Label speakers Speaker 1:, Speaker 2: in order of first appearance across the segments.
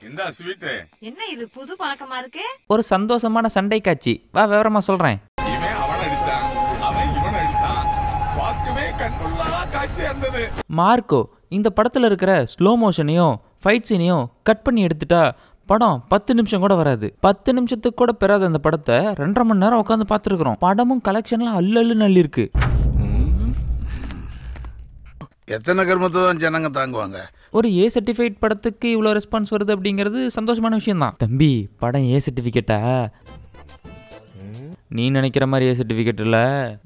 Speaker 1: இந்த ஸ்வீட்
Speaker 2: என்ன இது புது பழக்கமா இருக்கு?
Speaker 3: ஒரு சந்தோஷமான சண்டை காட்சி. வா விவரமா சொல்றேன்.
Speaker 1: இவன் அவன் அடிச்சான், அவன் இவன் அடிச்சான். பார்க்கவே கண்கொள்ளா காட்சியா இருந்தது.
Speaker 3: மார்க்கோ இந்த படத்துல இருக்கிற ஸ்லோ மோஷனையும் ஃபைட் சீனையும் கட் பண்ணி எடுத்துட்டா படம் 10 நிமிஷம் கூட வராது. 10 நிமிஷத்துக்கு கூட பெறாத அந்த படத்தை 2.5 மணி நேரம் உட்காந்து பார்த்துருக்கிறோம். படமும் கலெக்ஷன்லாம் அல்லு நல்லி இருக்கு.
Speaker 4: எத்தனை கர்மத்தை தான் ஜனங்க தாங்குவாங்க?
Speaker 3: ஒரு ஏ சர்டிஃபைட் படத்துக்கு இவ்வளோ ரெஸ்பான்ஸ் வருது அப்படிங்கிறது சந்தோஷமான விஷயம் தான். தம்பி படம் ஏ சர்டிஃபிகேட்டா? நீ நினைக்கிற மாதிரி ஏ சர்டிஃபிகேட் இல்லை,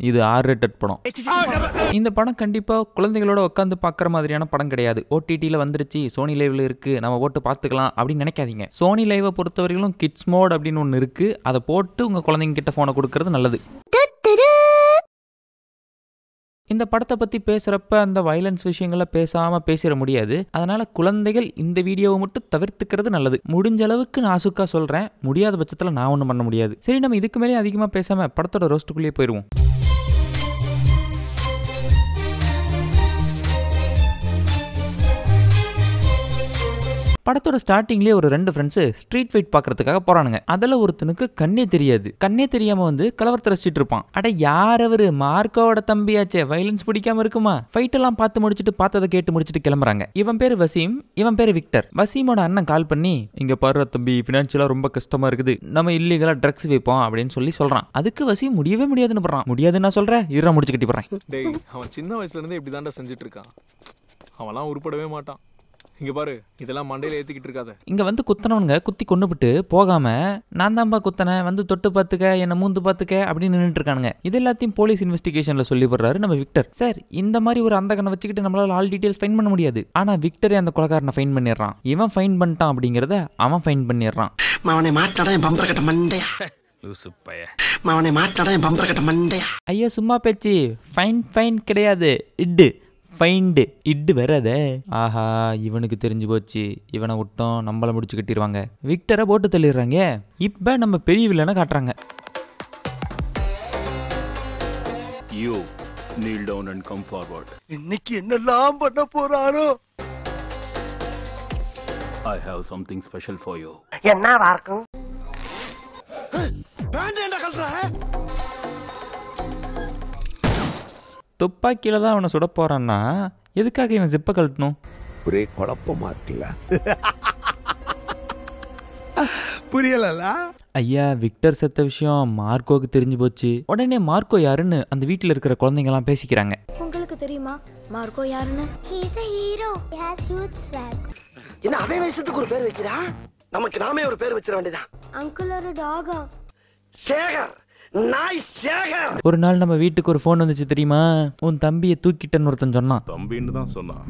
Speaker 3: இது R-rated படம். இந்த படம் கண்டிப்பாக குழந்தைகளோட உட்காந்து பார்க்குற மாதிரியான படம் கிடையாது. OTTயில் வந்துருச்சு, சோனி லைவ்ல இருக்குது, நம்ம போட்டு பார்த்துக்கலாம் அப்படின்னு நினைக்காதீங்க. சோனி லைவை பொறுத்தவரையிலும் கிட்ஸ் மோட் அப்படின்னு ஒன்று இருக்குது. அதை போட்டு உங்கள் குழந்தைங்க கிட்ட ஃபோனை கொடுக்கறது நல்லது. இந்த படத்தை பற்றி பேசுகிறப்ப அந்த வயலன்ஸ் விஷயங்களை பேசாமல் பேசிட முடியாது. அதனால் குழந்தைகள் இந்த வீடியோவை மட்டும் தவிர்த்துக்கிறது நல்லது. முடிஞ்ச அளவுக்கு நான் அசுக்கா சொல்கிறேன், முடியாத பட்சத்தில் நான் ஒன்றும் பண்ண முடியாது. சரி, நம்ம இதுக்கு மேலே அதிகமாக பேசாமல் படத்தோட ரோஸ்ட்டுக்குள்ளேயே போயிடுவோம். படத்தோட ஸ்டார்டிங்லேயே ஒரு 2 ஃப்ரெண்ட்ஸு ஸ்ட்ரீட் ஃபைட் பார்க்கறதுக்காக போகிறானுங்க. அதில் ஒருத்தனுக்கு கண்ணே தெரியாது. கண்ணே தெரியாமல் வந்து கலவரத்தை ரசிச்சிட்டு இருப்பான். அட யார் அவரு? மார்க்கோவோட தம்பியாச்சே, வயலன்ஸ் பிடிக்காம இருக்குமா? ஃபைட்டெல்லாம் பார்த்து முடிச்சுட்டு பார்த்ததை கேட்டு முடிச்சுட்டு கிளம்புறாங்க. இவன் பேர் வசீம், இவன் பேர் விக்டர். வசீமோட அண்ணன் கால் பண்ணி, இங்கே பாரு தம்பி, ஃபினான்ஷியலாக ரொம்ப கஷ்டமாக இருக்குது, நம்ம இல்லீகலாக ட்ரக்ஸ் வைப்போம் அப்படின்னு சொல்கிறான். அதுக்கு வசீம் முடியவே முடியாதுன்னு போடுறான். முடியாதுன்னு நான் சொல்கிறேன், இருறா முடிச்சு கட்டி போடுறேன்.
Speaker 5: டேய், அவன் சின்ன வயசுல இருந்தே இப்படி தாண்டா செஞ்சுட்டு இருக்கான். அவன்லாம் உருப்படவே மாட்டான். இங்க பாரு, இதெல்லாம் மண்டையில ஏத்திக்கிட்டு இருக்காத.
Speaker 3: இங்க வந்து குத்தனவனுங்க குத்தி கொண்டுபிட்டு போகாம, நான் தான்பா குத்தனை, வந்து தொட்டு பார்த்துக்க, என்ன மூந்து பார்த்துக்க அப்படின்னு நின்றுட்டு இருக்கானுங்க. இது எல்லாத்தையும் போலீஸ் இன்வெஸ்டிகேஷன்ல சொல்லி போடுறாரு நம்ம விக்டர். சார், இந்த மாதிரி ஒரு அந்த கண்ணை வச்சுக்கிட்டு நம்மளால ஆல் டீடைல்ஸ் ஃபைன் பண்ண முடியாது. ஆனா விக்டரே அந்த கொலைகாரனை ஃபைன் பண்ணிடுறான். இவன் ஃபைன் பண்ணிட்டான் அப்படிங்கிறத அவன் ஃபைன் பண்ணிடுறான்.
Speaker 6: மாவனை மாட்டாடா என் பம்பர கட்ட மண்டையா. மாவனை மாட்டாடா என் பம்பர கட்ட மண்டையா.
Speaker 3: ஐயோ சும்மா பேச்சு. ஃபைன் கிடையாது, இட்டு ஃபைண்டு. இட்டு வராதே. ஆஹா, இவனுக்கு தெரிஞ்சு போச்சு. இவனை விட்டோம் நம்மளை முடிச்சு கட்டிடுவாங்க. விக்டரை போட்டு தள்ளிடுறாங்க. இப்போ நம்ம பெரிய வில்லனை காட்டுறாங்க.
Speaker 7: You kneel down and come forward.
Speaker 6: இன்னைக்கு என்னெல்லாம் பண்ண போறாரோ?
Speaker 7: I have something special for you.
Speaker 6: என்னவா இருக்கும்? பேண்ட் என்ன கல்றா?
Speaker 3: துப்பாக்கியில தான் அவனை சுட போறான்னா எதுக்காக இவன் ஜிப்பை கழட்டணும்?
Speaker 4: ஒரே குழப்பமா இருக்குல்ல. புரியல.
Speaker 3: ஐயா, விக்டர் செத்த விஷயம் மார்க்கோக்கு தெரிஞ்சு போச்சு. உடனே மார்க்கோ யாருன்னு அந்த வீட்டில் இருக்கிற குழந்தைங்க எல்லாம் பேசிக்கிறாங்க.
Speaker 8: உங்களுக்கு தெரியுமா மார்க்கோ யாருன்னு? He is a hero. He has huge swag.
Speaker 6: என்ன அதே வயசுக்கு ஒரு பேர் வைக்கிறா? நமக்கு நாமே ஒரு பேர் வச்சிர வேண்டியதா?
Speaker 8: அங்கிள் ஒரு டாகா.
Speaker 6: சேகர். நாய் சேகர்.
Speaker 3: ஒரு நாள் நம்ம வீட்டுக்கு ஒரு ஃபோன் வந்துச்சு தெரியுமா? உன் தம்பியை தூக்கிட்டேன்னு ஒருத்தன் சொன்னான்.
Speaker 7: தம்பின்னு தான் சொன்னான்,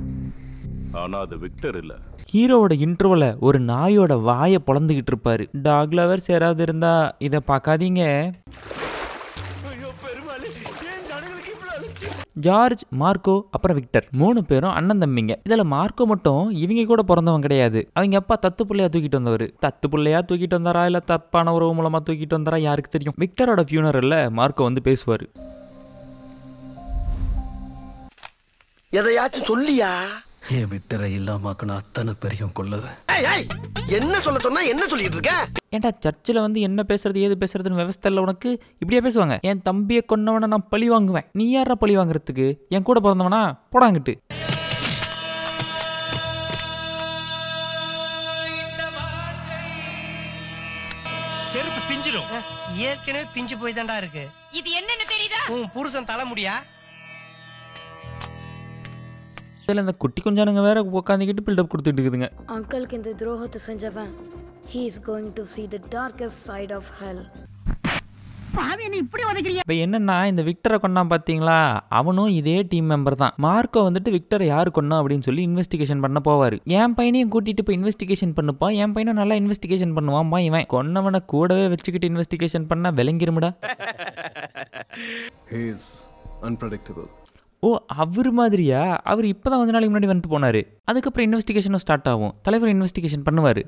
Speaker 7: ஆனா அது விக்டர் இல்ல.
Speaker 3: ஹீரோவோட இன்ட்ரோல ஒரு நாயோட வாயை பொளந்துகிட்டு இருப்பாரு. டாக் லவர்ஸ் யாராவது இருந்தா இதை பார்க்காதீங்க. ஜார்ஜ், மார்க்கோ, அப்புறம் விக்டர் 3 பேரும் அண்ணன் தம்பிங்க. இதுல மார்க்கோ மட்டும் இவங்க கூட பிறந்தவன் கிடையாது. அவங்க அப்பா தத்து பிள்ளையா தூக்கிட்டு வந்தவர். தத்து பிள்ளையா தூக்கிட்டு வந்தாரா இல்ல தப்பான உறவு மூலமா தூக்கிட்டு வந்தாரா யாருக்கு தெரியும். விக்டரோட ஃபியூனரல்ல மார்க்கோ வந்து பேசுவாரு.
Speaker 6: எதையாச்சும் சொல்லியா?
Speaker 9: என் விக்டரை இல்லாமக்கணும் அத்தனை பெரியும் கொள்ளுவேன்.
Speaker 6: என்ன சொல்ல சொன்னா என்ன சொல்லிட்டு இருக்க?
Speaker 3: ஏன்டா சர்ச்சில் வந்து என்ன பேசுறது ஏது பேசுறதுன்னு விவசாய இல்லை உனக்கு? இப்படியே பேசுவாங்க. என் தம்பியை கொன்னவனை நான் பழி வாங்குவேன். நீ யாரா பழி வாங்குறதுக்கு? என் கூட பிறந்தவனா போடாங்கிட்டு.
Speaker 6: செருப்பு பிஞ்சிரும். ஏற்கனவே பிஞ்சு போய் தாண்டா இருக்கு.
Speaker 2: இது என்னன்னு தெரியுதா?
Speaker 6: உன் புருஷன் தலை முடியா?
Speaker 3: இதில் இந்த குட்டி குஞ்சானுங்க வேற உட்காந்துக்கிட்டு பில்டப் கொடுத்துட்டு இருக்குதுங்க.
Speaker 8: அங்கிளுக்கு இந்த துரோகத்தை செஞ்சவன் he is going to see the darkest side of hell.
Speaker 3: இப்போ என்னன்னா, இந்த விக்டரை கொண்டான் பார்த்தீங்களா, அவனும் இதே டீம் மெம்பர் தான். மார்க்கோ வந்துட்டு விக்டரை யாரு கொண்டா அப்படின்னு சொல்லி இன்வெஸ்டிகேஷன் பண்ண போவார். என் பையனையும் கூட்டிட்டு போய் இன்வெஸ்டிகேஷன் பண்ணுப்பா, என் பையனை நல்லா இன்வெஸ்டிகேஷன் பண்ணுவான்பா. இவன் கொன்னவனை கூடவே வச்சுக்கிட்டு இன்வெஸ்டிகேஷன் பண்ணா விளங்கிருமுடா.
Speaker 5: He is unpredictable.
Speaker 3: ஓ, அவர் மாதிரியா? அவர் இப்போதான் கொஞ்ச நாளைக்கு முன்னாடி வந்துட்டு போனார். அதுக்கப்புறம் இன்வெஸ்டிகேஷனும் ஸ்டார்ட் ஆகும். தலைவர் இன்வெஸ்டிகேஷன் பண்ணுவார்.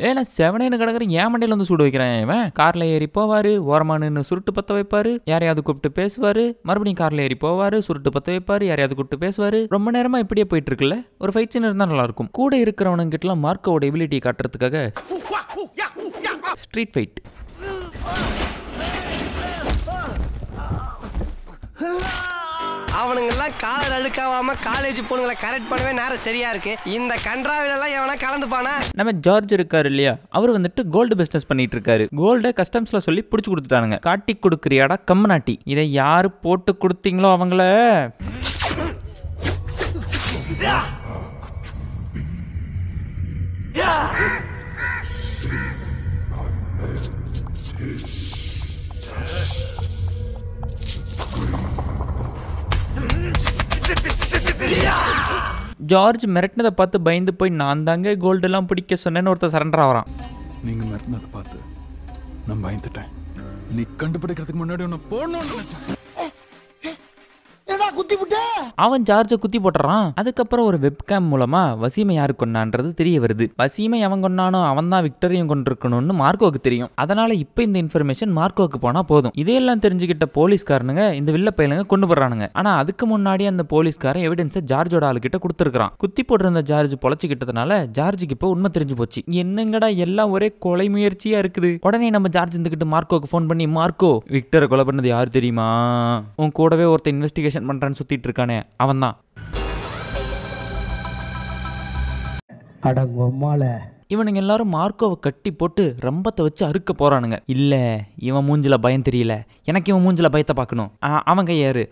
Speaker 3: ஏன்னா செவனேன்னு கிடக்குற ஏன் மண்டையில வந்து சூடு வைக்கிறேன். இவன் கார்ல ஏறி போவாரு, ஓரமானு சுருட்டு பத்த வைப்பாரு, யாரையாவது கூப்பிட்டு பேசுவாரு, மறுபடியும் கார்ல ஏறி போவாரு, சுருட்டு பத்த வைப்பாரு, யாரையாவது கூப்பிட்டு பேசுவாரு. ரொம்ப நேரமா இப்படியே போயிட்டு இருக்குல்ல. ஒரு ஃபைட் சீன் இருந்தா நல்லா இருக்கும். கூட இருக்கிறவனுங்க கிட்டலாம் மார்க்கோட எபிலிட்டி காட்டுறதுக்காக ஸ்ட்ரீட் ஃபைட்.
Speaker 6: அவனுங்கெல்லாம் காலர் அழுக்காவாம காலேஜ் பொண்ணுங்களை கரெக்ட் பண்ணவே நேரம் சரியா இருக்கு. இந்த கன்றாவிலெல்லாம் எவனா கலந்துப்பானா?
Speaker 3: நம்ம ஜார்ஜ் இருக்காரு இல்லையா, அவர் வந்துட்டு கோல்டு பிசினஸ் பண்ணிட்டு இருக்காரு. கோல்ட கஸ்டம்ஸ்ல சொல்லி புடிச்சு கொடுத்துட்டானுங்க. காட்டி கொடுக்குறியாடா கம்மநாட்டி, இதை யாரு போட்டு கொடுத்தீங்களோ அவங்கள ஜார்ஜ் மிரட்டினதை பார்த்து பயந்து போய் நான் தாங்க கோல்டு எல்லாம் பிடிக்க சொன்னேன்னு ஒருத்தர் சரண்டர் ஆகிறான்.
Speaker 7: நீங்க மிரட்டினதை பார்த்து நான் பயந்துட்டேன். நீ கண்டுபிடிக்கிறதுக்கு முன்னாடி உன்னை போடணும்னு நினைச்சேன்.
Speaker 3: அவன் ஜார்ஜை குத்தி போட்டுறான். அதுக்கப்புறம் ஒரு வெப்கேம் மூலமா வசீமை யாரு கொண்டான்றது தெரிய வருது. வசீமை அவன் கொண்டானோ அவன் தான் விக்டரையும் கொண்டிருக்கணும்னு மார்க்கோவுக்கு தெரியும். அதனால இப்ப இந்த இன்ஃபர்மேஷன் மார்க்கோவுக்கு போனா போதும். இதையெல்லாம் தெரிஞ்சுக்கிட்ட போலீஸ்காரனுங்க இந்த வில்ல பையலுங்க கொண்டு போடுறானுங்க. ஆனா அதுக்கு முன்னாடி அந்த போலீஸ்காரன் எவிடன்ஸை ஜார்ஜோட ஆளுகிட்ட கொடுத்துருக்கான். குத்தி போட்டிருந்த ஜார்ஜ் பொழைச்சிக்கிட்டதுனால ஜார்ஜுக்கு இப்போ உண்மை தெரிஞ்சு போச்சு. என்னங்கடா எல்லாம் ஒரே கொலை முயற்சியா இருக்குது. உடனே நம்ம ஜார்ஜ் இருந்துகிட்டு மார்க்கோவுக்கு ஃபோன் பண்ணி, மார்க்கோ விக்டரை கொலை பண்ணது யாரு தெரியுமா? உன் கூடவே ஒருத்தர் இன்வெஸ்டிகேஷன் பண்றான்னு சுத்திட்டு இருக்கானே அவன் தான். இவனுங்க எல்லாரும் மார்க்கோவை கட்டி போட்டு ரம்பத்தை வச்சு அறுக்க போறானுங்க. இல்ல இவன் மூஞ்சில பயம் தெரியல, எனக்கு இவன் மூஞ்சில பயத்தை பார்க்கணும். அவன் கையாரு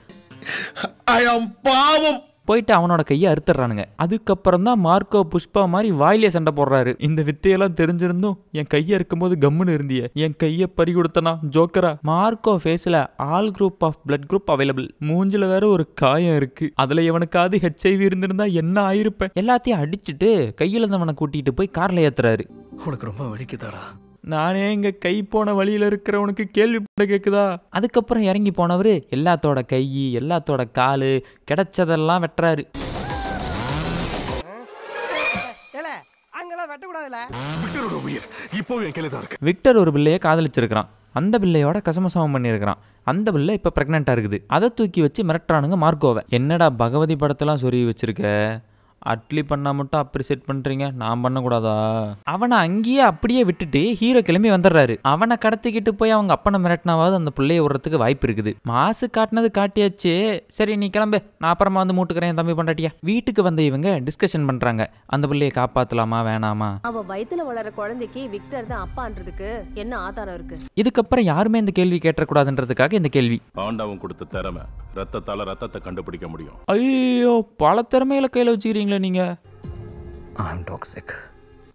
Speaker 3: பாவம் போயிட்டு அவனோட கையை அறுத்துறானுங்க. அதுக்கப்புறம் தான் மார்க்கோ புஷ்பா மாதிரி வாயிலே சண்டை போடுறாரு. இந்த வித்தையெல்லாம் தெரிஞ்சிருந்தும் என் கையை இருக்கும்போது கம்முன்னு இருந்திய, என் கையை பறி கொடுத்தனா ஜோக்கரா. மார்க்கோ ஃபேஸ்ல all group of blood group available. மூஞ்சில வேற ஒரு காயம் இருக்கு. அதுல எவனுக்காவது HIV இருந்திருந்தா என்ன ஆயிருப்பேன். எல்லாத்தையும் அடிச்சுட்டு கையில இருந்தவனை கூட்டிட்டு போய் கார்ல ஏத்துறாரு.
Speaker 9: உனக்கு ரொம்ப வலிக்குதாடா?
Speaker 3: நானே இங்க கை போன வழியில இருக்கிறவனுக்கு கேள்வி கேக்குதா? அதுக்கப்புறம் இறங்கி போனவரு எல்லாத்தோட கை எல்லாத்தோட காலு கிடைச்சதெல்லாம் வெட்டுறாரு. விக்டர் ஒரு பிள்ளைய காதலிச்சிருக்கான். அந்த பிள்ளையோட கசமசமம் பண்ணியிருக்கிறான். அந்த பிள்ளை இப்ப பிரெக்னெண்டா இருக்குது. அதை தூக்கி வச்சு மிரட்டுறானுங்க மார்க்கோவை. என்னடா பகவதி படத்தெல்லாம் சொருவி வச்சிருக்க, அட்லி பண்ணா மட்டும் அப்ரிசியேட் பண்றீங்க, நான் பண்ணக்கூடாதா? அவனை அங்கேயே அப்படியே விட்டுட்டு ஹீரோ கிளம்பி வந்துடுறாரு. அவனை கடத்திக்கிட்டு போய் அவங்க அப்பனை மிரட்டினாவது அந்த பிள்ளைய விடுறதுக்கு வாய்ப்பு இருக்குது. மாசு காட்டினது காட்டியாச்சு, சரி நீ கிளம்பு, நான் அப்புறமா வந்து மூட்டுக்கிறேன் தம்பி பண்டாட்டியா. வீட்டுக்கு வந்த இவங்க டிஸ்கஷன் பண்றாங்க, அந்த பிள்ளைய காப்பாத்தலாமா வேணாமா.
Speaker 8: அவ வயித்துல வளர குழந்தைக்கு விக்டர் தான் அப்பான்றதுக்கு என்ன ஆதாரம் இருக்கு?
Speaker 3: இதுக்கப்புறம் யாருமே இந்த கேள்வி கேட்டக்கூடாதுன்றதுக்காக இந்த கேள்வி.
Speaker 7: ஆண்டவன் கொடுத்த திறமை, ரத்தத்தால ரத்தத்தை கண்டுபிடிக்க முடியும்.
Speaker 3: ஐயோ, பல திறமையில கையில வச்சுக்கிறீங்களா நீங்க?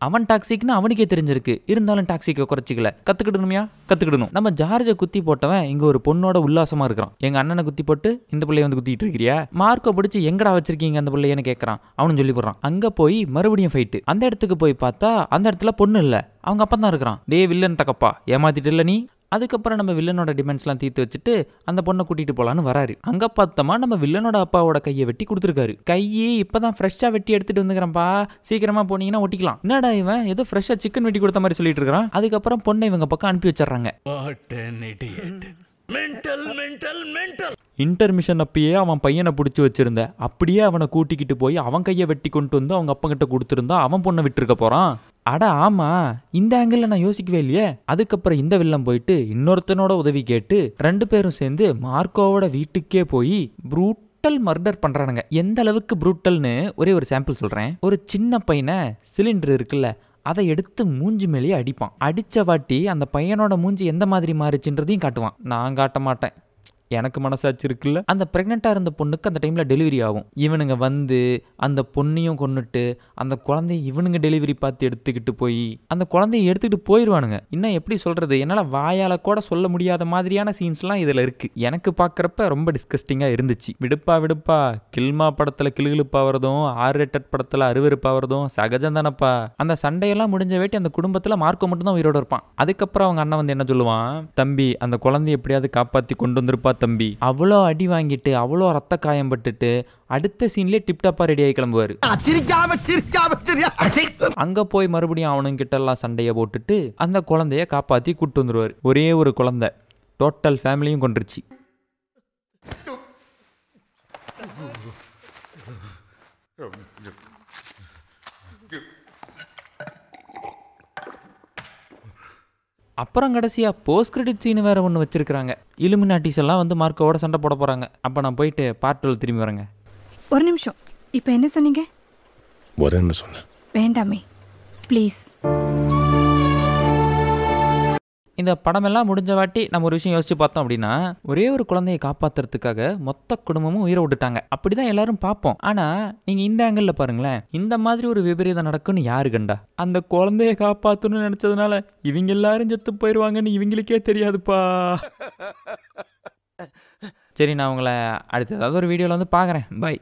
Speaker 3: அவன் டாக்ஸிக்னு அவனுக்கே தெரிஞ்சிருக்கு. இருந்தாலும் டாக்ஸிக்கை குறைச்சிக்கல. கத்துக்கிடணும். நம்ம ஜார்ஜை குத்தி போட்டவன் இங்க ஒரு பொண்ணோட உல்லாசமா இருக்கிறான். எங்க அண்ணனை குத்தி போட்டு இந்த பிள்ளைய வந்து குத்திட்டு இருக்கிறியா? மார்க்கோ பிடிச்சி எங்கடா வச்சிருக்கீங்க அந்த பிள்ளையன்னு கேட்கறான். அவனு சொல்லி போடுறான். அங்க போய் மறுபடியும் ஃபைட்டு. அந்த இடத்துக்கு போய் பார்த்தா அந்த இடத்துல பொண்ணு இல்ல, அவங்க அப்பா தான் இருக்கிறான். டே வில்லன் தக்கப்பா, ஏமாத்திட்டு இல்ல நீ. அதுக்கப்புறம் நம்ம வில்லனோட டிமெண்ட்ஸ்லாம் தீர்த்து வச்சுட்டு அந்த பொண்ணை கூட்டிட்டு போலான்னு வராரு. அங்க பார்த்தோமா நம்ம வில்லனோட அப்பாவோட கையை வெட்டி கொடுத்துருக்காரு. கையே இப்பதான் ஃப்ரெஷ்ஷா வெட்டி எடுத்துட்டு வந்துக்கிறேன்ப்பா, சீக்கிரமா போனீங்கன்னா ஒட்டிக்கலாம். என்னடா இவன் ஏதோ ஃப்ரெஷ்ஷா சிக்கன் வெட்டி கொடுத்த மாதிரி சொல்லிட்டு இருக்கான். அதுக்கப்புறம் பொண்ணை இவங்க பக்கம் அனுப்பி வச்சிடறாங்க. இன்டர்மிஷன் அப்பயே அவன் பையனை பிடிச்சி வச்சிருந்த, அப்படியே அவனை கூட்டிக்கிட்டு போய் அவன் கையை வெட்டி கொண்டு வந்து அவங்க அப்பா கிட்ட கொடுத்துருந்தா அவன் பொண்ணை விட்டுருக்க போறான். அட ஆமா, இந்த ஆங்கிள் நான் யோசிக்கவே இல்லையே. அதுக்கப்புறம் இந்த வில்லன் போயிட்டு இன்னொருத்தனோட உதவி கேட்டு 2 பேரும் சேர்ந்து மார்க்கோவோட வீட்டுக்கே போய் ப்ரூட்டல் மர்டர் பண்றானுங்க. எந்த அளவுக்கு ப்ரூட்டல்னு ஒரே ஒரு சாம்பிள் சொல்றேன். ஒரு சின்ன பையனை சிலிண்டர் இருக்குல்ல, அதை எடுத்து மூஞ்சி மேலேயே அடிப்பான். அடிச்ச வாட்டி அந்த பையனோட மூஞ்சி எந்த மாதிரி மாறிச்சுன்றதையும் காட்டுவான். நான் காட்ட மாட்டேன், எனக்கு மனசாட்சி இருக்குல்ல. அந்த பிரெக்னெண்டா இருந்த பொண்ணுக்கு அந்த டைம்ல டெலிவரி ஆகும். இவனுங்க வந்து அந்த பொண்ணையும் கொன்னுட்டு அந்த குழந்தைய இவனுங்க டெலிவரி பார்த்து எடுத்துக்கிட்டு போய் அந்த குழந்தைய எடுத்துக்கிட்டு போயிடுவானுங்க. இன்னும் எப்படி சொல்றது, என்னால வாயால கூட சொல்ல முடியாத மாதிரியான சீன்ஸ்லாம் இதுல இருக்கு. எனக்கு பாக்குறப்ப ரொம்ப டிஸ்கஸ்டிங்கா இருந்துச்சு. விடுப்பா கில்மா படத்துல கிளுகிழுப்பா வரதும் R-rated படத்துல அருவருப்பா வரதும் சகஜம் தானப்பா. அந்த சண்டையெல்லாம் முடிஞ்ச வேட்டி அந்த குடும்பத்துல மார்க்கோ மட்டும் தான் உயிரோட இருப்பான். அதுக்கப்புறம் அவங்க அண்ணன் வந்து என்ன சொல்லுவான், தம்பி அந்த குழந்தைய எப்படியாவது காப்பாத்தி கொண்டு வந்திருப்பா தம்பி அவ்வளோ அடி வாங்கிட்டு அவ்வளோ ரத்த காயம்பட்டுட்டு அடுத்த சீன்லேயே டிப்டாப்பா ரெடி ஆகி கிளம்புவார். அங்க போய் மறுபடியும் அவனுங்கிட்ட எல்லாம் சண்டையை போட்டுட்டு அந்த குழந்தைய காப்பாத்தி கூட்டு வந்துருவார். ஒரே ஒரு குழந்தை, டோட்டல் ஃபேமிலியும் கொண்டுருச்சு. அப்புறம் கடைசியா போஸ்ட் கிரெடிட் சீன் வேற ஒன்று வச்சிருக்காங்க. இலுமினாட்டிஸ் எல்லாம் வந்து மார்க்கோட சண்டை போட போறாங்க. அப்ப நான் போயிட்டு பார்ட் 12 திரும்பி வரேங்க.
Speaker 10: ஒரு நிமிஷம், இப்போ என்ன சொன்னீங்க?
Speaker 11: வரேன்னு சொன்னேன்.
Speaker 10: வேண்டாமே ப்ளீஸ்.
Speaker 3: இந்த படமெல்லாம் முடிஞ்ச வாட்டி நம்ம ஒரு விஷயம் யோசிச்சு பார்த்தோம் அப்படின்னா, ஒரே ஒரு குழந்தையை காப்பாத்துறதுக்காக மொத்த குடும்பமும் உயிரை விட்டுட்டாங்க. அப்படிதான் எல்லாரும் பார்ப்போம். ஆனா நீங்க இந்த ஆங்கிள் பாருங்களேன், இந்த மாதிரி ஒரு விபரீதம் நடக்கும்னு யாரு கண்டா? அந்த குழந்தைய காப்பாத்தணும்னு நினைச்சதுனால இவங்க எல்லாரும் செத்து போயிடுவாங்கன்னு இவங்களுக்கே தெரியாதுப்பா. சரி, நான் உங்களை அடுத்த ஏதாவது ஒரு வீடியோவில் வந்து பார்க்குறேன். பாய்.